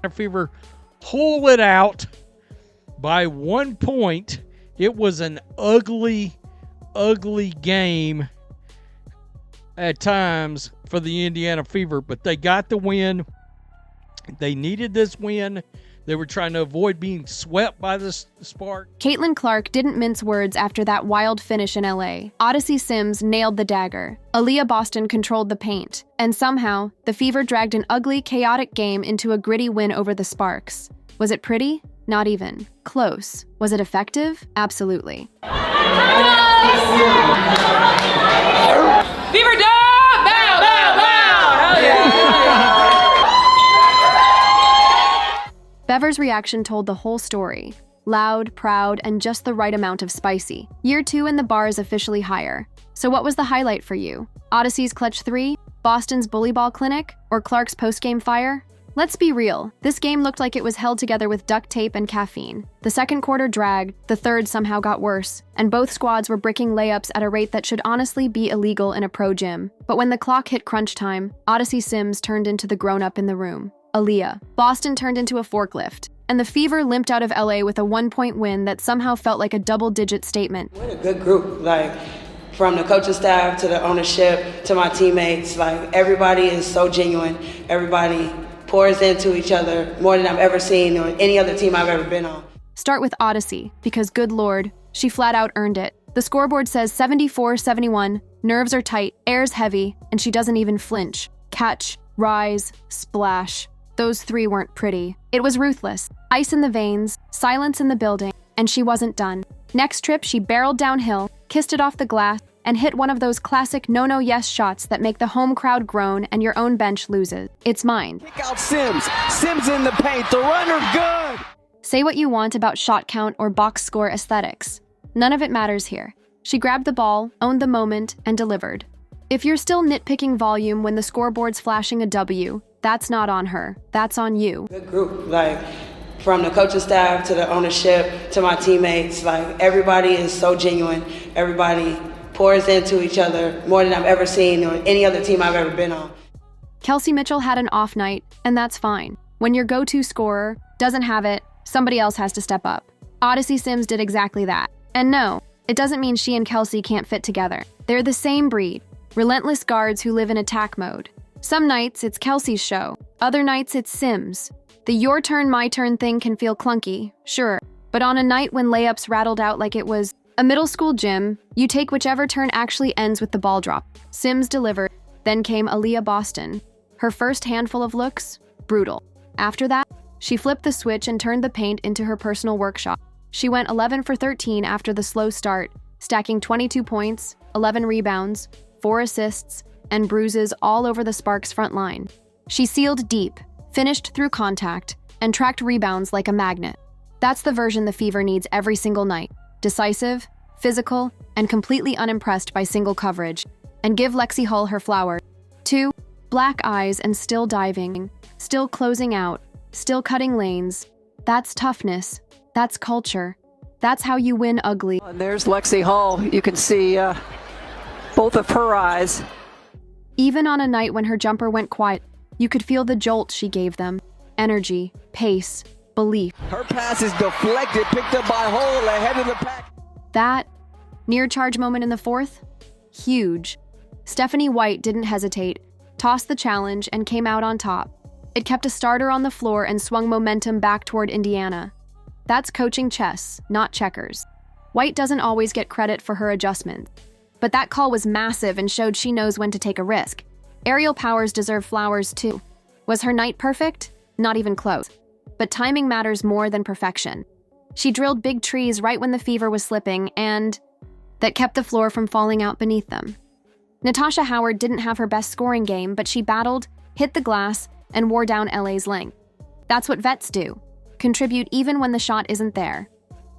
Fever pull it out by 1 point. It was an ugly game at times for the Indiana Fever, but they got the win. They needed this win. They were trying to avoid being swept by the Spark. Caitlin Clark didn't mince words after that wild finish in LA. Odyssey Sims nailed the dagger. Aaliyah Boston controlled the paint. And somehow, the Fever dragged an ugly, chaotic game into a gritty win over the Sparks. Was it pretty? Not even. Close. Was it effective? Absolutely. Fever dub! Bow, bow, bow! Hell yeah! Bever's reaction told the whole story. Loud, proud, and just the right amount of spicy. Year 2 and the bar is officially higher. So what was the highlight for you? Odyssey's clutch 3? Boston's bully ball clinic? Or Clark's postgame fire? Let's be real, this game looked like it was held together with duct tape and caffeine. The second quarter dragged, the third somehow got worse, and both squads were bricking layups at a rate that should honestly be illegal in a pro gym. But when the clock hit crunch time, Odyssey Sims turned into the grown-up in the room. Aaliyah. Boston turned into a forklift, and the Fever limped out of LA with a 1-point win that somehow felt like a double-digit statement. We're a good group, from the coaching staff to the ownership to my teammates. Everybody is so genuine. Everybody pours into each other more than I've ever seen on any other team I've ever been on. Start with Odyssey, because good lord, she flat out earned it. The scoreboard says 74-71, nerves are tight, air's heavy, and she doesn't even flinch. Catch, rise, splash. Those 3 weren't pretty. It was ruthless. Ice in the veins, silence in the building, and she wasn't done. Next trip, she barreled downhill, kissed it off the glass, and hit one of those classic no-no-yes shots that make the home crowd groan and your own bench loses. It's mine. Pick out Sims. Sims in the paint. The runner good. Say what you want about shot count or box score aesthetics. None of it matters here. She grabbed the ball, owned the moment, and delivered. If you're still nitpicking volume when the scoreboard's flashing a W, that's not on her. That's on you. Good group, from the coaching staff to the ownership to my teammates. Everybody is so genuine. Everybody pours into each other more than I've ever seen on any other team I've ever been on. Kelsey Mitchell had an off night, and that's fine. When your go-to scorer doesn't have it, somebody else has to step up. Odyssey Sims did exactly that. And no, it doesn't mean she and Kelsey can't fit together. They're the same breed. Relentless guards who live in attack mode. Some nights, it's Kelsey's show. Other nights, it's Sims. The your turn, my turn thing can feel clunky, sure. But on a night when layups rattled out like it was a middle school gym, you take whichever turn actually ends with the ball drop. Sims delivered. Then came Aaliyah Boston. Her first handful of looks? Brutal. After that, she flipped the switch and turned the paint into her personal workshop. She went 11 for 13 after the slow start, stacking 22 points, 11 rebounds, 4 assists, and bruises all over the Sparks' front line. She sealed deep, finished through contact, and tracked rebounds like a magnet. That's the version the Fever needs every single night. Decisive, physical, and completely unimpressed by single coverage. And give Lexie Hull her flowers. 2, black eyes and still diving, still closing out, still cutting lanes. That's toughness. That's culture. That's how you win ugly. And there's Lexie Hull. You can see both of her eyes. Even on a night when her jumper went quiet, you could feel the jolt she gave them. Energy, pace, belief. Her pass is deflected, picked up by Hull ahead of the pack. That near charge moment in the fourth? Huge. Stephanie White didn't hesitate, tossed the challenge, and came out on top. It kept a starter on the floor and swung momentum back toward Indiana. That's coaching chess, not checkers. White doesn't always get credit for her adjustments. But that call was massive and showed she knows when to take a risk. Aerial powers deserve flowers too. Was her night perfect? Not even close. But timing matters more than perfection. She drilled big trees right when the Fever was slipping, and that kept the floor from falling out beneath them. Natasha Howard didn't have her best scoring game, but she battled, hit the glass, and wore down LA's length. That's what vets do. Contribute even when the shot isn't there.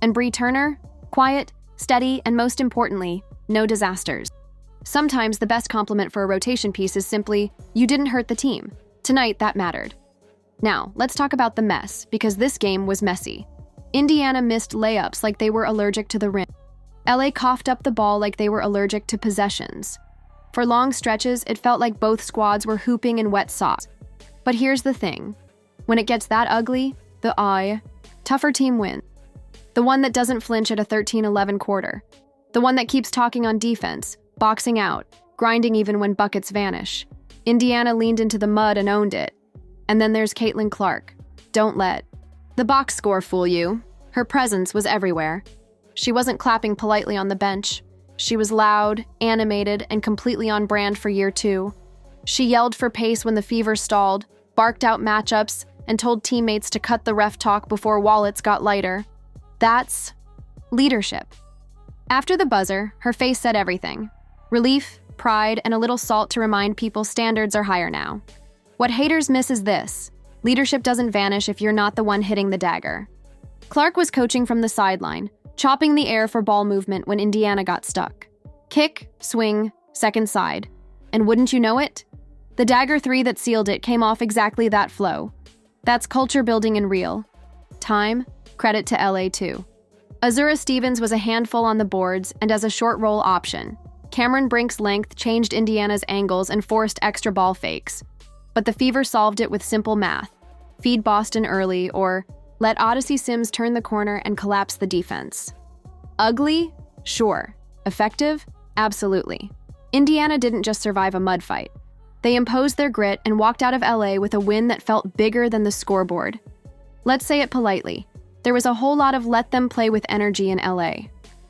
And Bree Turner? Quiet, steady, and most importantly, no disasters. Sometimes the best compliment for a rotation piece is simply, you didn't hurt the team. Tonight, that mattered. Now, let's talk about the mess, because this game was messy. Indiana missed layups like they were allergic to the rim. LA coughed up the ball like they were allergic to possessions. For long stretches, it felt like both squads were hooping in wet socks. But here's the thing. When it gets that ugly, tougher team wins. The one that doesn't flinch at a 13-11 quarter. The one that keeps talking on defense, boxing out, grinding even when buckets vanish. Indiana leaned into the mud and owned it. And then there's Cailtin Clark. Don't let the box score fool you. Her presence was everywhere. She wasn't clapping politely on the bench. She was loud, animated, and completely on brand for year 2. She yelled for pace when the Fever stalled, barked out matchups, and told teammates to cut the ref talk before wallets got lighter. That's leadership. After the buzzer, her face said everything. Relief, pride, and a little salt to remind people standards are higher now. What haters miss is this: leadership doesn't vanish if you're not the one hitting the dagger. Clark was coaching from the sideline, chopping the air for ball movement when Indiana got stuck. Kick, swing, second side. And wouldn't you know it? The dagger 3 that sealed it came off exactly that flow. That's culture building in real time. Credit to LA too. Azura Stevens was a handful on the boards and as a short roll option. Cameron Brink's length changed Indiana's angles and forced extra ball fakes. But the Fever solved it with simple math. Feed Boston early or let Odyssey Sims turn the corner and collapse the defense. Ugly? Sure. Effective? Absolutely. Indiana didn't just survive a mud fight. They imposed their grit and walked out of LA with a win that felt bigger than the scoreboard. Let's say it politely. There was a whole lot of let them play with energy in LA.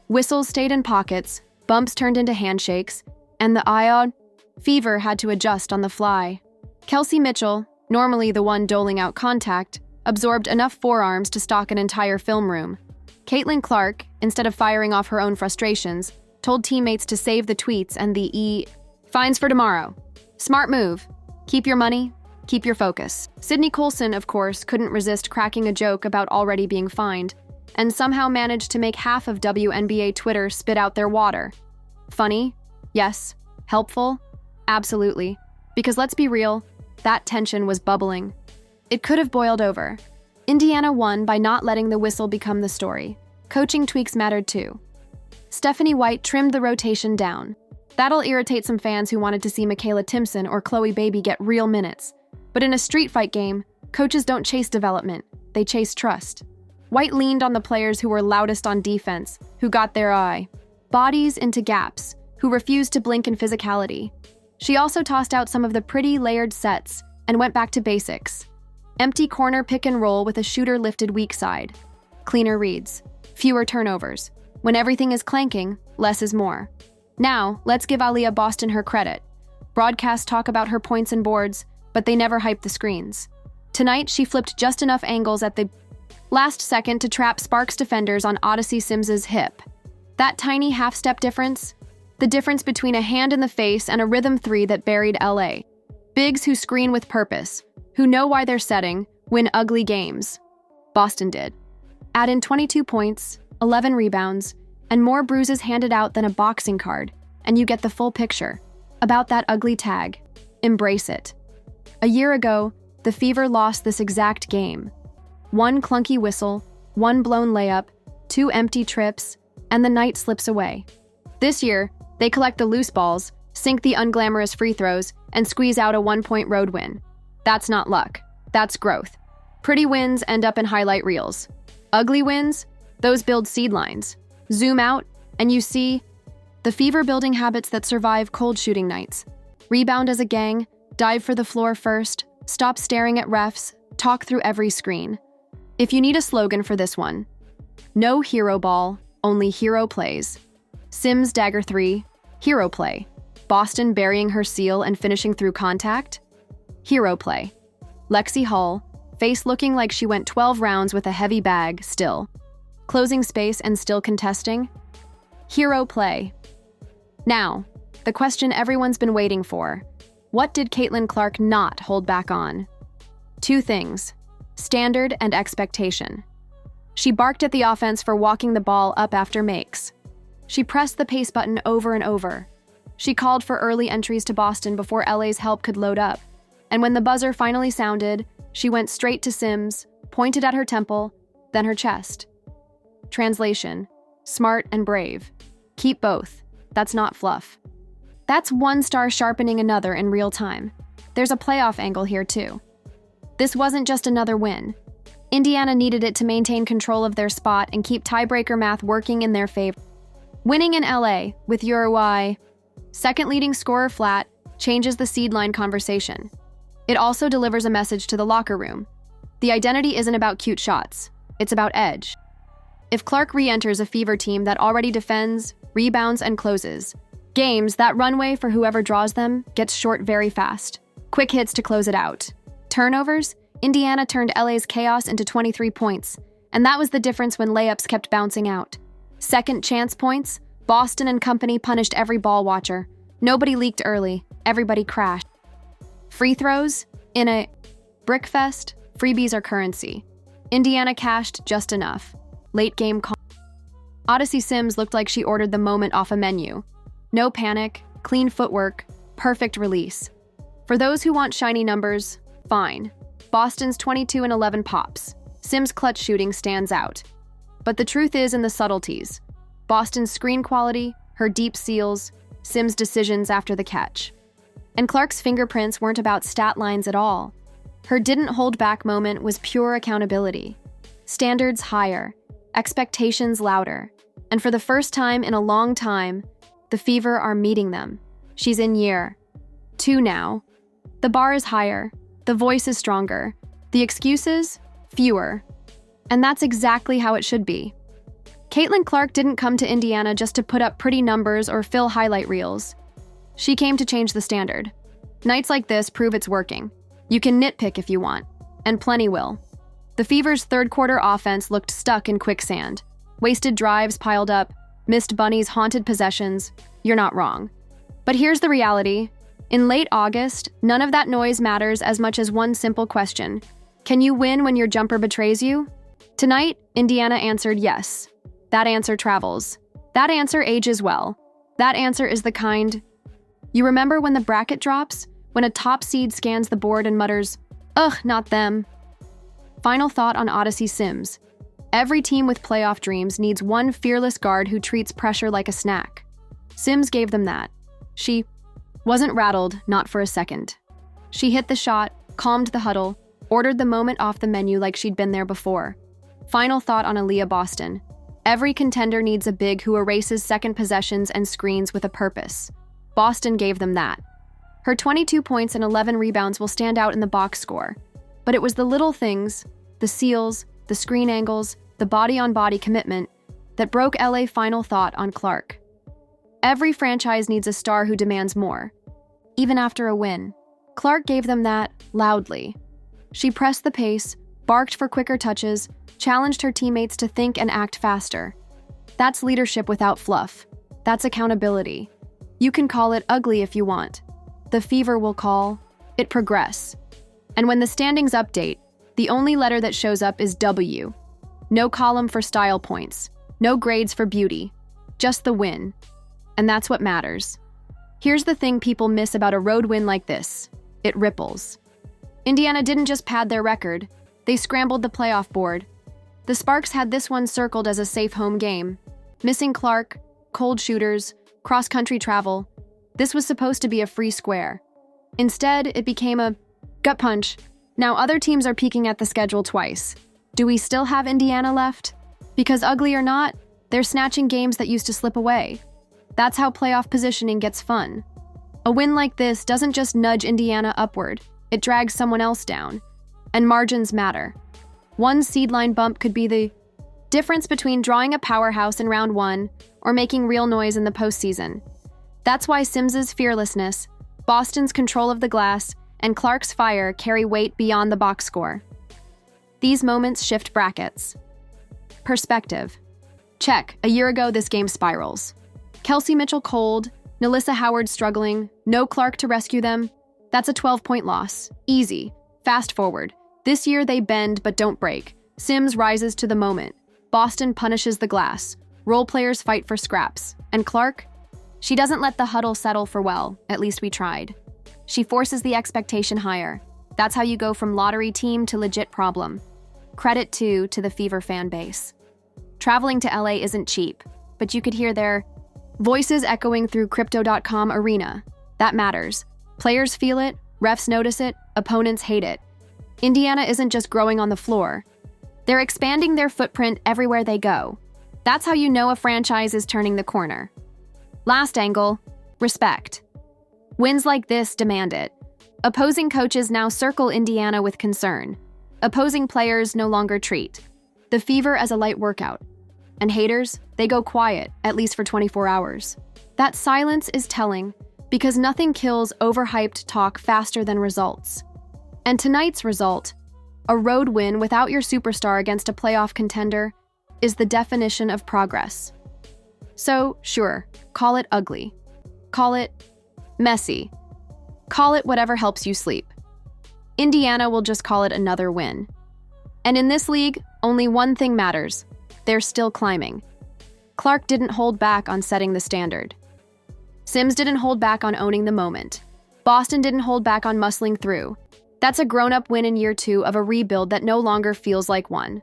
Whistles stayed in pockets, bumps turned into handshakes, and the Fever had to adjust on the fly. Kelsey Mitchell, normally the one doling out contact, absorbed enough forearms to stock an entire film room. Cailtin Clark, instead of firing off her own frustrations, told teammates to save the tweets and the fines for tomorrow. Smart move. Keep your money, keep your focus. Sydney Colson, of course, couldn't resist cracking a joke about already being fined, and somehow managed to make half of WNBA Twitter spit out their water. Funny? Yes. Helpful? Absolutely. Because let's be real, that tension was bubbling. It could have boiled over. Indiana won by not letting the whistle become the story. Coaching tweaks mattered too. Stephanie White trimmed the rotation down. That'll irritate some fans who wanted to see Michaela Timpson or Chloe Baby get real minutes. But in a street fight game, coaches don't chase development, they chase trust. White leaned on the players who were loudest on defense, who got their bodies into gaps, who refused to blink in physicality. She also tossed out some of the pretty layered sets and went back to basics. Empty corner pick and roll with a shooter lifted weak side. Cleaner reads. Fewer turnovers. When everything is clanking, less is more. Now, let's give Aliyah Boston her credit. Broadcasts talk about her points and boards, but they never hype the screens. Tonight, she flipped just enough angles at the last second to trap Sparks defenders on Odyssey Sims's hip. That tiny half-step difference? The difference between a hand in the face and a rhythm 3 that buried LA. Bigs who screen with purpose, who know why they're setting, win ugly games. Boston did. Add in 22 points, 11 rebounds, and more bruises handed out than a boxing card, and you get the full picture. About that ugly tag. Embrace it. A year ago, the Fever lost this exact game. One clunky whistle, one blown layup, 2 empty trips, and the night slips away. This year, they collect the loose balls, sink the unglamorous free throws, and squeeze out a 1-point road win. That's not luck. That's growth. Pretty wins end up in highlight reels. Ugly wins? Those build seed lines. Zoom out, and you see the Fever building habits that survive cold shooting nights. Rebound as a gang, dive for the floor first, stop staring at refs, talk through every screen. If you need a slogan for this one, no hero ball, only hero plays. Sims Dagger 3, hero play. Boston burying her seal and finishing through contact, hero play. Lexie Hull, face looking like she went 12 rounds with a heavy bag, still. Closing space and still contesting, hero play. Now, the question everyone's been waiting for. What did Cailtin Clark not hold back on? 2 things, standard and expectation. She barked at the offense for walking the ball up after makes. She pressed the pace button over and over. She called for early entries to Boston before LA's help could load up. And when the buzzer finally sounded, she went straight to Sims, pointed at her temple, then her chest. Translation: smart and brave. Keep both. That's not fluff. That's one star sharpening another in real time. There's a playoff angle here too. This wasn't just another win. Indiana needed it to maintain control of their spot and keep tiebreaker math working in their favor. Winning in LA with your second leading scorer flat changes the seed line conversation. It also delivers a message to the locker room. The identity isn't about cute shots, it's about edge. If Clark re-enters a Fever team that already defends, rebounds, and closes games, that runway for whoever draws them gets short very fast. Quick hits to close it out. Turnovers? Indiana turned LA's chaos into 23 points, and that was the difference when layups kept bouncing out. Second chance points? Boston and company punished every ball watcher. Nobody leaked early, everybody crashed. Free throws? In a brickfest, freebies are currency. Indiana cashed just enough. Late game call. Odyssey Sims looked like she ordered the moment off a menu. No panic, clean footwork, perfect release. For those who want shiny numbers, fine. Boston's 22 and 11 pops. Sims' clutch shooting stands out. But the truth is in the subtleties. Boston's screen quality, her deep seals, Sims' decisions after the catch. And Clark's fingerprints weren't about stat lines at all. Her didn't hold back moment was pure accountability. Standards higher, expectations louder. And for the first time in a long time, the Fever are meeting them. She's in year 2 now. The bar is higher, the voice is stronger, the excuses, fewer. And that's exactly how it should be. Caitlin Clark didn't come to Indiana just to put up pretty numbers or fill highlight reels. She came to change the standard. Nights like this prove it's working. You can nitpick if you want, and plenty will. The Fever's third quarter offense looked stuck in quicksand. Wasted drives piled up, missed bunnies, haunted possessions. You're not wrong. But here's the reality. In late August, none of that noise matters as much as one simple question. Can you win when your jumper betrays you? Tonight, Indiana answered yes. That answer travels. That answer ages well. That answer is the kind. You remember when the bracket drops? When a top seed scans the board and mutters, "Ugh, not them." Final thought on Odyssey Sims. Every team with playoff dreams needs one fearless guard who treats pressure like a snack. Sims gave them that. She wasn't rattled, not for a second. She hit the shot, calmed the huddle, ordered the moment off the menu like she'd been there before. Final thought on Aaliyah Boston. Every contender needs a big who erases second possessions and screens with a purpose. Boston gave them that. Her 22 points and 11 rebounds will stand out in the box score. But it was the little things, the seals, the screen angles, the body-on-body commitment, that broke LA final thought on Clark. Every franchise needs a star who demands more, even after a win. Clark gave them that loudly. She pressed the pace, barked for quicker touches, challenged her teammates to think and act faster. That's leadership without fluff. That's accountability. You can call it ugly if you want. The Fever will call it progress. And when the standings update, the only letter that shows up is W. No column for style points, no grades for beauty, just the win. And that's what matters. Here's the thing people miss about a road win like this. It ripples. Indiana didn't just pad their record, they scrambled the playoff board. The Sparks had this one circled as a safe home game. Missing Clark, cold shooters, cross-country travel. This was supposed to be a free square. Instead, it became a gut punch. Now other teams are peeking at the schedule twice. Do we still have Indiana left? Because ugly or not, they're snatching games that used to slip away. That's how playoff positioning gets fun. A win like this doesn't just nudge Indiana upward, it drags someone else down. And margins matter. One seed line bump could be the difference between drawing a powerhouse in round 1 or making real noise in the postseason. That's why Sims's fearlessness, Boston's control of the glass, and Clark's fire carry weight beyond the box score. These moments shift brackets. Perspective. Check, a year ago this game spirals. Kelsey Mitchell cold, Nalissa Howard struggling, no Clark to rescue them. That's a 12-point loss. Easy. Fast forward. This year they bend but don't break. Sims rises to the moment. Boston punishes the glass. Role players fight for scraps. And Clark? She doesn't let the huddle settle for well, at least we tried. She forces the expectation higher. That's how you go from lottery team to legit problem. Credit to the Fever fan base. Traveling to LA isn't cheap, but you could hear their voices echoing through Crypto.com arena. That matters. Players feel it, refs notice it, opponents hate it. Indiana isn't just growing on the floor. They're expanding their footprint everywhere they go. That's how you know a franchise is turning the corner. Last angle, respect. Wins like this demand it. Opposing coaches now circle Indiana with concern. Opposing players no longer treat the fever as a light workout. And haters, they go quiet, at least for 24 hours. That silence is telling, because nothing kills overhyped talk faster than results. And tonight's result, a road win without your superstar against a playoff contender, is the definition of progress. So, sure, call it ugly. Call it messy. Call it whatever helps you sleep. Indiana will just call it another win. And in this league, only one thing matters. They're still climbing. Clark didn't hold back on setting the standard. Sims didn't hold back on owning the moment. Boston didn't hold back on muscling through. That's a grown-up win in year 2 of a rebuild that no longer feels like one.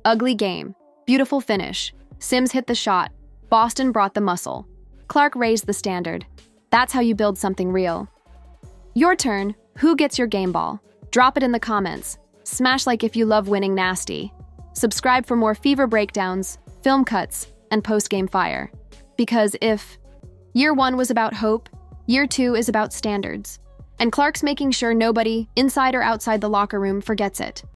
Ugly game. Beautiful finish. Sims hit the shot. Boston brought the muscle. Clark raised the standard. That's how you build something real. Your turn. Who gets your game ball? Drop it in the comments. Smash like if you love winning nasty. Subscribe for more fever breakdowns, film cuts, and post-game fire. Because if year 1 was about hope, year 2 is about standards. And Clark's making sure nobody, inside or outside the locker room, forgets it.